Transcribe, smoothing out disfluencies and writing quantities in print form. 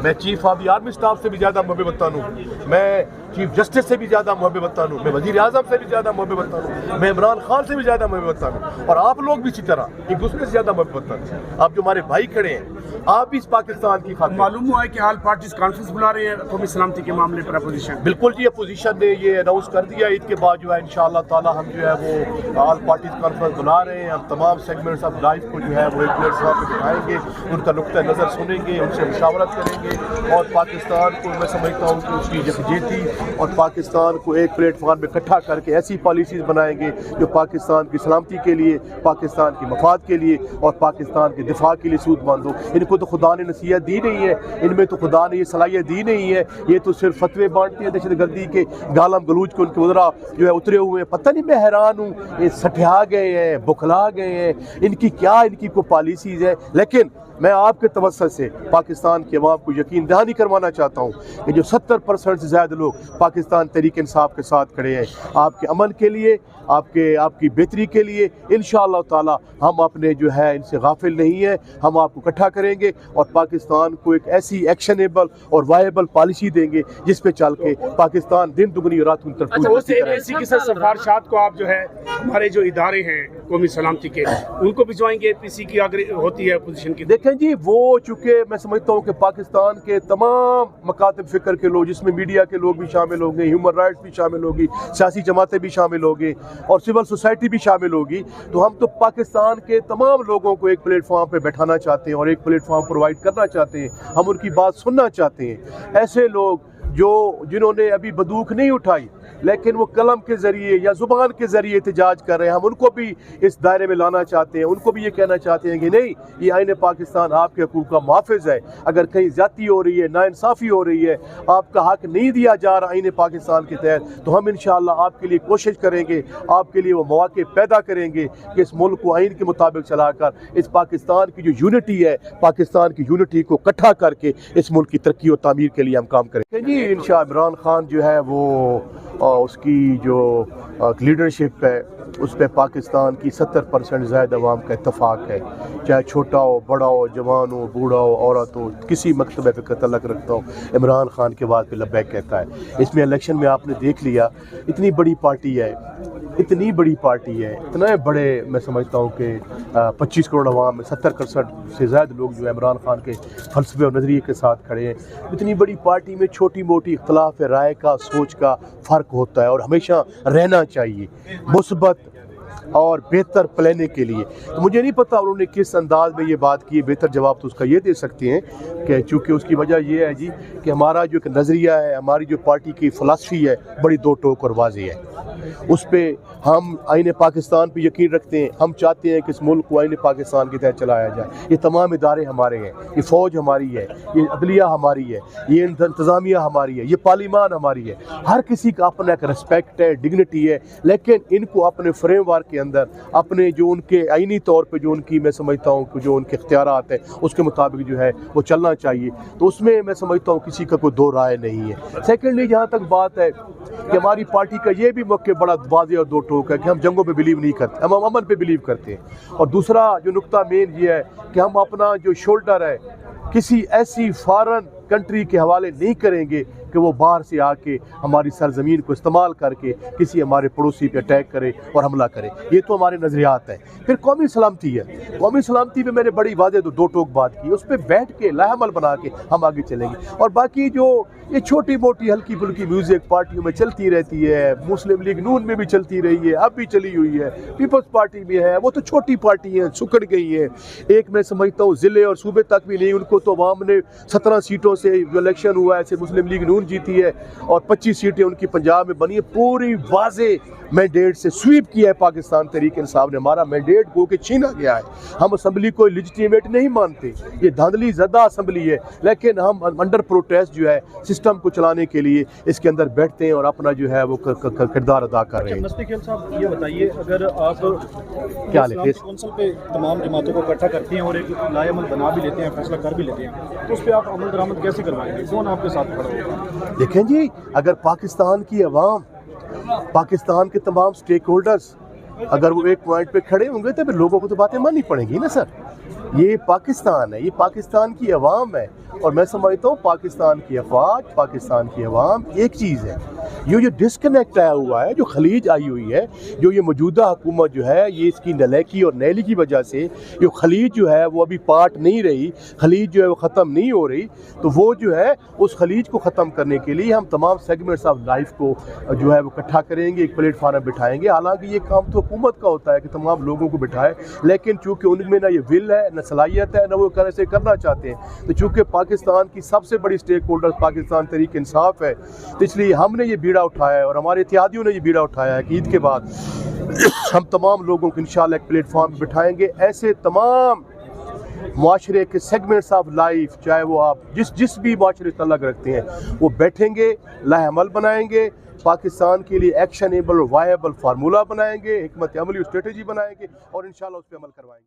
मैं chief of the army staff से भी ज़्यादा मोहब्बत वतन हूँ, मैं चीफ जस्टिस से भी ज़्यादा मोहब्बत वतन हूँ, मैं वज़ीर आज़म से भी ज़्यादा मोहब्बत वतन हूँ, मैं इमरान खान से भी ज़्यादा मोहब्बत वतन हूँ, और आप लोग भी इसी तरह एक दूसरे से ज़्यादा मोहब्बत वतन हैं। आप जो हमारे भाई खड़े हैं, आप भी इस पाकिस्तान की खातिर। मालूम हुआ है कि ऑल पार्टीज कॉन्फ्रेंस बुला रहे हैं कौमी सलामती के मामले पर अपोजिशन। बिल्कुल जी, अपोजिशन ने ये अनाउंस कर दिया। ईद के बाद जो है इंशाअल्लाह ताला हम जो है वो ऑल पार्टीज कॉन्फ्रेंस बुला रहे हैं। हम तमाम सेगमेंट्स ऑफ लाइफ को जो है वो एक प्लेटफॉर्म पर बिठाएंगे, उनका नुक्ता नज़र सुनेंगे, उनसे मुशावरत करेंगे, और पाकिस्तान को मैं समझता हूँ कि उसकी यकजहती और पाकिस्तान को एक प्लेटफॉर्म पर इकट्ठा करके ऐसी पॉलिसीज़ बनाएंगे जो पाकिस्तान की सलामती के लिए, पाकिस्तान की मफाद के लिए और पाकिस्तान के दिफा के लिए सूदमंद हो। इनको तो खुदा ने नसीहत दी नहीं है, इनमें तो खुदा ने ये सलाहियत दी नहीं है, ये तो सिर्फ फतवे बांटते हैं दहशतगर्दी के, गालम गलूच को उनके उधरा जो है उतरे हुए हैं। पता नहीं, मैं हैरान हूँ, ये सठिया गए हैं, बुखला गए हैं, इनकी क्या इनकी को पॉलिसीज़ है। लेकिन मैं आपके तवज्जुह से पाकिस्तान की अवाम को यकीन दहानी करवाना चाहता हूँ कि जो 70% से ज़्यादा लोग पाकिस्तान तहरीक इंसाफ के साथ खड़े हैं, आपके अमन के लिए, आपकी बेहतरी के लिए, इंशाअल्लाह ताला हम अपने जो है इनसे गाफिल नहीं है। हम आपको इकट्ठा करेंगे और पाकिस्तान को एक ऐसी एक्शनेबल और वायबल पॉलिसी देंगे जिस पे चल के पाकिस्तान दिन दुगनी और रात की सिफारिशात को आप जो है हमारे जो इदारे हैं कौमी सलामती के उनको भिजवाएंगे APC की अगर होती है अपोजिशन की। देखें जी, वो चूँकि मैं समझता हूँ कि पाकिस्तान के तमाम मकातब फ़िक्र के लोग, जिसमें मीडिया के लोग भी शामिल होंगे, ह्यूमन राइट्स भी शामिल होगी, सियासी जमातें भी शामिल होंगी और सिविल सोसाइटी भी शामिल होगी, तो हम तो पाकिस्तान के तमाम लोगों को एक प्लेटफॉर्म पे बैठाना चाहते हैं और एक प्लेटफॉर्म प्रोवाइड करना चाहते हैं। हम उनकी बात सुनना चाहते हैं। ऐसे लोग जिन्होंने अभी बंदूक नहीं उठाई लेकिन वो कलम के ज़रिए या ज़ुबान के ज़रिए एहतजाज कर रहे हैं, हम उनको भी इस दायरे में लाना चाहते हैं। उनको भी ये कहना चाहते हैं कि नहीं, ये आईन पाकिस्तान आपके हकूक़ का मुहाफ़िज़ है। अगर कहीं ज़्यादती हो रही है, नाइंसाफ़ी हो रही है, आपका हक़ नहीं दिया जा रहा आईन पाकिस्तान के तहत, तो हम इंशाअल्लाह आपके लिए कोशिश करेंगे, आपके लिए वो मौक़े पैदा करेंगे कि इस मुल्क को आईन के मुताबिक चलाकर इस पाकिस्तान की जो यूनिटी है, पाकिस्तान की यूनिटी को इकट्ठा करके इस मुल्क की तरक्की और तामीर के लिए हम काम करेंगे जी। इंशाअल्लाह इमरान खान जो है वो उसकी जो लीडरशिप है उस पर पाकिस्तान की 70% ज़ायद अवाम का इत्तफाक है, चाहे छोटा हो, बड़ा हो, जवान हो, बूढ़ा हो, औरत हो, किसी मकतब फ़िक्र तल्लक रखता हो, इमरान खान के बाद फिर लब्बैक कहता है। इसमें इलेक्शन में आपने देख लिया, इतनी बड़ी पार्टी है, इतनी बड़ी पार्टी है, इतने बड़े, मैं समझता हूँ कि 25 करोड़ अवाम में 70% से ज़्यादा लोग जो है इमरान खान के फ़लसफ़े और नज़रिए के साथ खड़े हैं। इतनी बड़ी पार्टी में छोटी मोटी इख्तलाफ राय का, सोच का फ़र्क होता है और हमेशा रहना चाहिए मुस्बत और बेहतर प्लानिंग के लिए। तो मुझे नहीं पता उन्होंने किस अंदाज में ये बात की, बेहतर जवाब तो उसका ये दे सकते हैं कि चूँकि उसकी वजह ये है जी कि हमारा जो एक नज़रिया है, हमारी जो पार्टी की फ़िलासफ़ी है, बड़ी दो टोक और वाज़ेह है। उस पर हम आईन पाकिस्तान पे यकीन रखते हैं। हम चाहते हैं कि इस मुल्क को आईन पाकिस्तान के तहत चलाया जाए। ये तमाम इदारे हमारे हैं, ये फ़ौज हमारी है, ये अदलिया हमारी है, ये इंतज़ामिया हमारी है, ये पार्लिमान हमारी है। हर किसी का अपना एक रिस्पेक्ट है, डिग्निटी है, लेकिन इनको अपने फ्रेमवर्क के अंदर, अपने जो उनके आईनी तौर पर जो उनकी, मैं समझता हूँ कि जो उनके इख्तियारात हैं उसके मुताबिक जो है वो चलना चाहिए। तो उसमें मैं समझता हूँ किसी का कोई दो राय नहीं है। सेकेंडली, जहाँ तक बात है कि हमारी पार्टी का ये भी मौके बड़ा वाज़ेह और दो टोक है कि हम जंगों पे बिलीव नहीं करते, हम अमन पे बिलीव करते हैं। और दूसरा जो नुक्ता मेन ये है कि हम अपना जो शोल्डर है किसी ऐसी फॉरेन कंट्री के हवाले नहीं करेंगे कि वो बाहर से आके हमारी सरजमीन को इस्तेमाल करके किसी हमारे पड़ोसी पे अटैक करे और हमला करे। ये तो हमारे नज़रियात हैं। फिर कौमी सलामती है, कौमी सलामती पे मैंने बड़ी वाज़ेह दो टोक बात की, उस पर बैठ के लाहमल बना के हम आगे चलेंगे। और बाकी जो ये छोटी मोटी हल्की फुल्की म्यूज़िक पार्टियों में चलती रहती है, मुस्लिम लीग नून में भी चलती रही है, अब भी चली हुई है, पीपल्स पार्टी में है, वो तो छोटी पार्टी हैं, सुकड़ गई हैं। एक मैं समझता हूँ ज़िले और सूबे तक भी नहीं, उनको तो अवाम ने 17 सीटों से जो इलेक्शन हुआ है ऐसे मुस्लिम लीग नून जीती है और 25 सीटें उनकी पंजाब में बनी है। पूरी वाज़ेह मैंडेट से स्वीप किया है पाकिस्तान तहरीक इंसाफ ने। हमारा मैंडेट को के छीना गया है। हम असम्बली को लेजिटिमेट नहीं मानते, ये धांधली ज़दा असम्बली है, लेकिन हम अंडर प्रोटेस्ट जो है सिस्टम को चलाने के लिए इसके अंदर बैठते हैं और अपना जो है वो किरदार अदा कर रहे हैं। मुस्तकिल साहब, ये बताइए, अगर आप क्या लेते कौंसिल पे तमाम जमातों को इकट्ठा करते हैं और एक लाएमल बना भी लेते हैं, फैसला कर भी लेते हैं, तो उस पर आप अमल दरामद कैसे करवाएंगे? कौन आपके साथ खड़ा होगा? देखें जी, अगर पाकिस्तान की अवाम, पाकिस्तान के तमाम स्टेक होल्डर्स अगर वो एक पॉइंट पे खड़े होंगे तो फिर लोगों को तो बातें माननी पड़ेंगी ना सर। ये पाकिस्तान है, ये पाकिस्तान की अवाम है, और मैं समझता हूँ पाकिस्तान की अफवाज, पाकिस्तान की अवाम एक चीज़ है। ये जो डिस्कनेक्ट आया हुआ है, जो खलीज आई हुई है, जो ये मौजूदा हुकूमत जो है, ये इसकी नलायकी और नैली की वजह से जो खलीज जो है वो अभी पार्ट नहीं रही, खलीज जो है वो ख़त्म नहीं हो रही, तो वो जो है उस खलीज को ख़त्म करने के लिए हम तमाम सेगमेंट्स ऑफ लाइफ को जो है वो इकट्ठा करेंगे, एक प्लेटफार्म बिठाएंगे। हालांकि ये काम तो हुकूमत का होता है कि तमाम लोगों को बिठाए, लेकिन चूँकि उनमें ना ये विल है, ना सलाहियत है, ना वो ऐसे करना चाहते हैं, तो चूँकि पाकिस्तान की सबसे बड़ी स्टेक होल्डर पाकिस्तान तहरीक इंसाफ है, तो इसलिए हमने ये बीड़ा उठाया है और हमारे इत्तेहादियों ने ये बीड़ा उठाया है कि ईद के बाद हम तमाम लोगों को इंशाल्लाह एक प्लेटफार्म पर बिठाएंगे। ऐसे तमाम माशरे के सेगमेंट्स ऑफ लाइफ, चाहे वो आप जिस भी माशरे से तल्लुक़ रखते हैं, वो बैठेंगे, लाहेअमल बनाएंगे, पाकिस्तान के लिए एक्शनेबल और वायबल फार्मूला बनाएंगे, हिकमत अमली और स्ट्रेटजी बनाएंगे और इंशाल्लाह उस पर अमल करवाएंगे।